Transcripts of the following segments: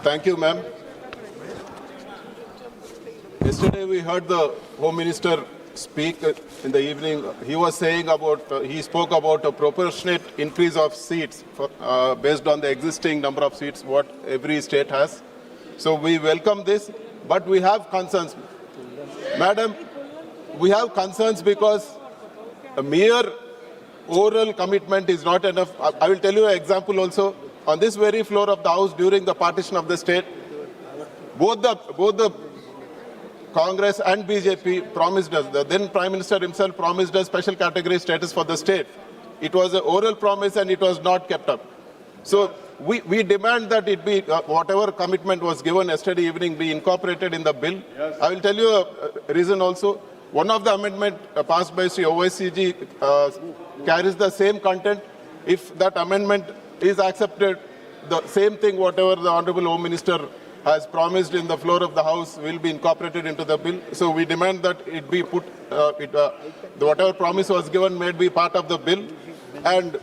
Thank you, ma'am. Yesterday we heard the Home Minister speak in the evening. He was saying about, he spoke about a proportionate increase of seats for, based on the existing number of seats what every state has. So we welcome this, but we have concerns. Madam, we have concerns because a mere oral commitment is not enough. I will tell you an example also. On this very floor of the House during the partition of the state, both the Congress and BJP promised us, the then Prime Minister himself promised us special category status for the state. It was an oral promise and it was not kept up. So we demand that it be, whatever commitment was given yesterday evening be incorporated in the bill. Yes. I will tell you a reason also. One of the amendment passed by Sri OICG carries the same content. If that amendment is accepted, the same thing whatever the Honorable Home Minister has promised in the floor of the House will be incorporated into the bill. So we demand that it be put, whatever promise was given may be part of the bill. And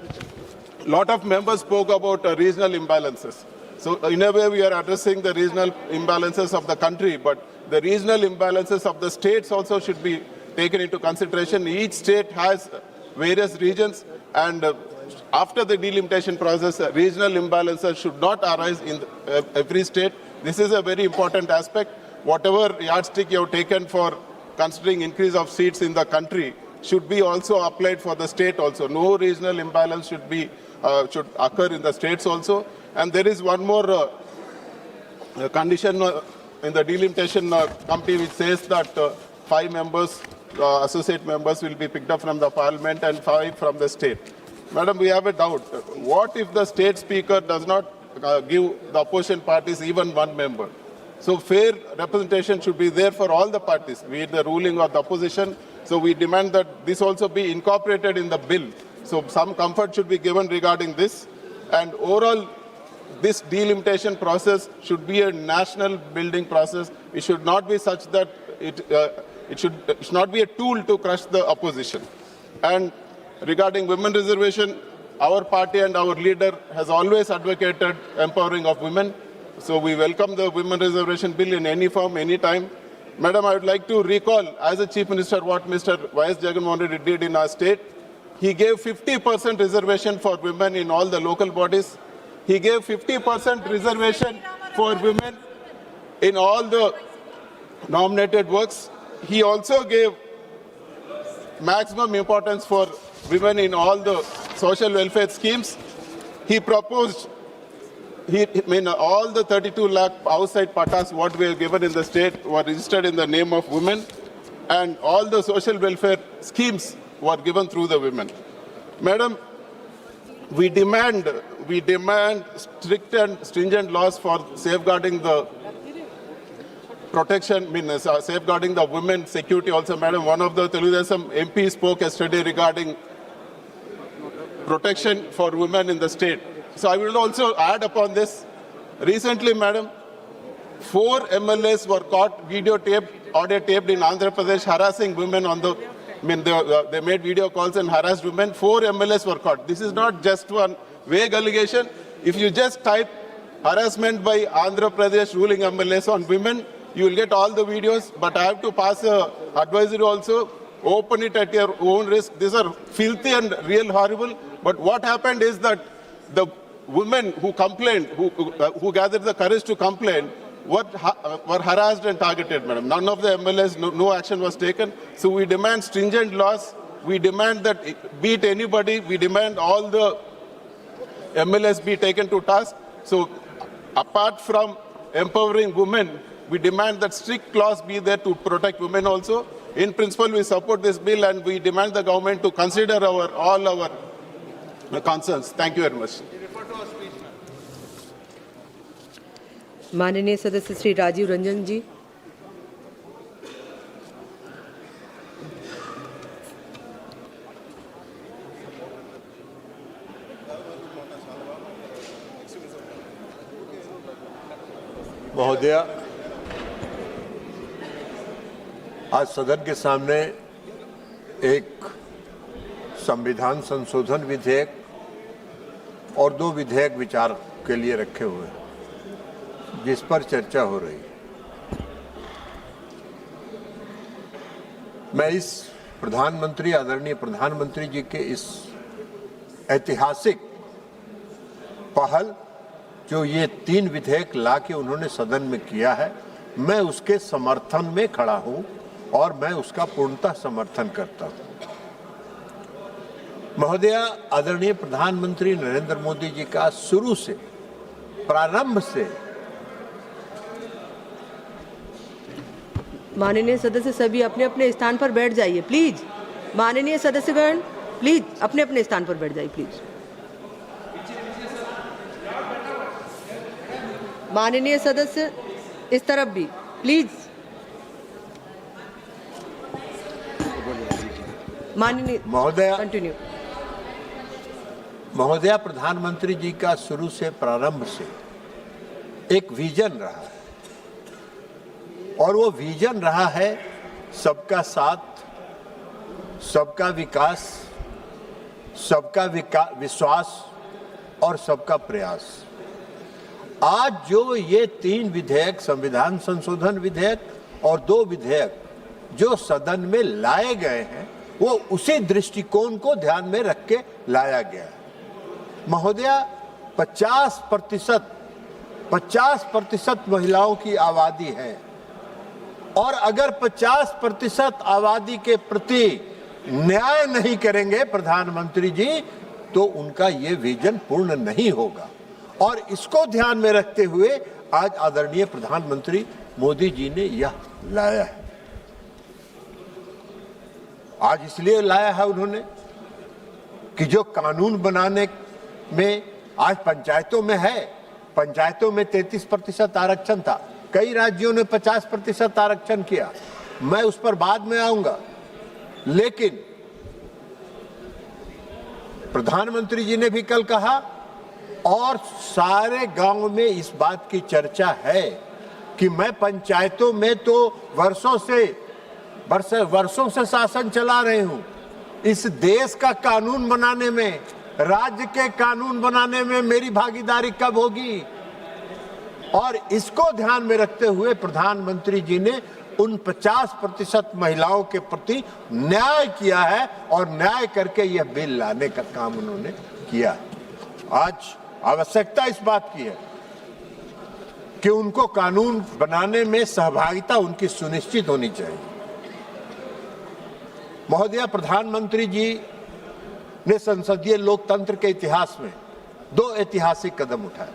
a lot of members spoke about regional imbalances. So in a way we are addressing the regional imbalances of the country, but the regional imbalances of the states also should be taken into consideration. Each state has various regions, and after the delimitation process, regional imbalances should not arise in every state. This is a very important aspect. Whatever yardstick you have taken for considering increase of seats in the country should be also applied for the state also. No regional imbalance should be should occur in the states also. And there is one more condition in the delimitation committee which says that 5 members, associate members will be picked up from the parliament and 5 from the state. Madam, we have a doubt. What if the state speaker does not give the opposition parties even 1 member? So fair representation should be there for all the parties, be it the ruling or the opposition. So we demand that this also be incorporated in the bill. So some comfort should be given regarding this. And overall, this delimitation process should be a national building process. It should not be such that it should not be a tool to crush the opposition. And regarding women reservation, our party and our leader has always advocated empowering of women. So we welcome the women reservation bill in any form, any time. Madam, I would like to recall as a Chief Minister what Mr. Y.S. Jagannath Reddy did in our state. He gave 50% reservation for women in all the local bodies. He gave 50% reservation for women in all the nominated works. He also gave maximum importance for women in all the social welfare schemes. He proposed, all the 32 lakh outside patas what we have given in the state were registered in the name of women, and all the social welfare schemes were given through the women. Madam, we demand strict and stringent laws for safeguarding the protection, safeguarding the women's security also. Madam, one of the Telugudesam MP spoke yesterday regarding protection for women in the state. So I will also add upon this. Recently, Madam, 4 MLAs were caught videotaped, audio taped in Andhra Pradesh harassing women on the, they made video calls and harassed women. 4 MLAs were caught. This is not just one vague allegation. If you just type harassment by Andhra Pradesh ruling MLAs on women, you will get all the videos, but I have to pass a advisory also. Open it at your own risk. These are filthy and real horrible. But what happened is that the women who complained, who gathered the courage to complain, were harassed and targeted, madam. None of the MLAs, no action was taken. So we demand stringent laws. We demand that, be it anybody, we demand all the MLAs be taken to task. So apart from empowering women, we demand that strict laws be there to protect women also. In principle, we support this bill and we demand the government to consider all our concerns. Thank you very much. माननीय सदस्य श्री राजीव रंजन जी। महोदय, आज सदन के सामने एक संविधान संशोधन विधेयक और 2 विधेयक विचार के लिए रखे हुए हैं, जिस पर चर्चा हो रही है। मैं इस प्रधानमंत्री, आदरणीय प्रधानमंत्री जी के इस ऐतिहासिक पहल, जो ये 3 विधेयक ला के उन्होंने सदन में किया है, मैं उसके समर्थन में खड़ा हूं और मैं उसका पूर्णतः समर्थन करता हूं। महोदय, आदरणीय प्रधानमंत्री नरेंद्र मोदी जी का शुरू से, प्रारंभ से, माननीय सदस्य सभी अपने अपने स्थान पर बैठ जाइए प्लीज। माननीय सदस्यगण प्लीज अपने अपने स्थान पर बैठ जाइए प्लीज। माननीय सदस्य इस तरफ भी प्लीज। माननीय महोदय, कंटिन्यू। महोदया, प्रधानमंत्री जी का शुरू से, प्रारंभ से एक विजन रहा है और वो विजन रहा है सबका साथ, सबका विकास, सबका विश्वास और सबका प्रयास। आज जो ये 3 विधेयक, संविधान संशोधन विधेयक और 2 विधेयक जो सदन में लाए गए हैं, वो उसी दृष्टिकोण को ध्यान में रख के लाया गया है। महोदया, 50% महिलाओं की आबादी है और अगर 50% आबादी के प्रति न्याय नहीं करेंगे प्रधानमंत्री जी, तो उनका ये विजन पूर्ण नहीं होगा। और इसको ध्यान में रखते हुए आज आदरणीय प्रधानमंत्री मोदी जी ने यह लाया है। आज इसलिए लाया है उन्होंने कि जो कानून बनाने में आज पंचायतों में है, पंचायतों में 33% आरक्षण था, कई राज्यों ने 50% आरक्षण किया, मैं उस पर बाद में आऊंगा। लेकिन प्रधानमंत्री जी ने भी कल कहा और सारे गांव में इस बात की चर्चा है कि मैं पंचायतों में तो वर्षों से शासन चला रही हूं। इस देश का कानून बनाने में, राज्य के कानून बनाने में मेरी भागीदारी कब होगी? और इसको ध्यान में रखते हुए प्रधानमंत्री जी ने उन 50% महिलाओं के प्रति न्याय किया है और न्याय करके यह बिल लाने का काम उन्होंने किया। आज आवश्यकता इस बात की है कि उनको कानून बनाने में सहभागिता उनकी सुनिश्चित होनी चाहिए। महोदया, प्रधानमंत्री जी ने संसदीय लोकतंत्र के इतिहास में 2 ऐतिहासिक कदम उठाए।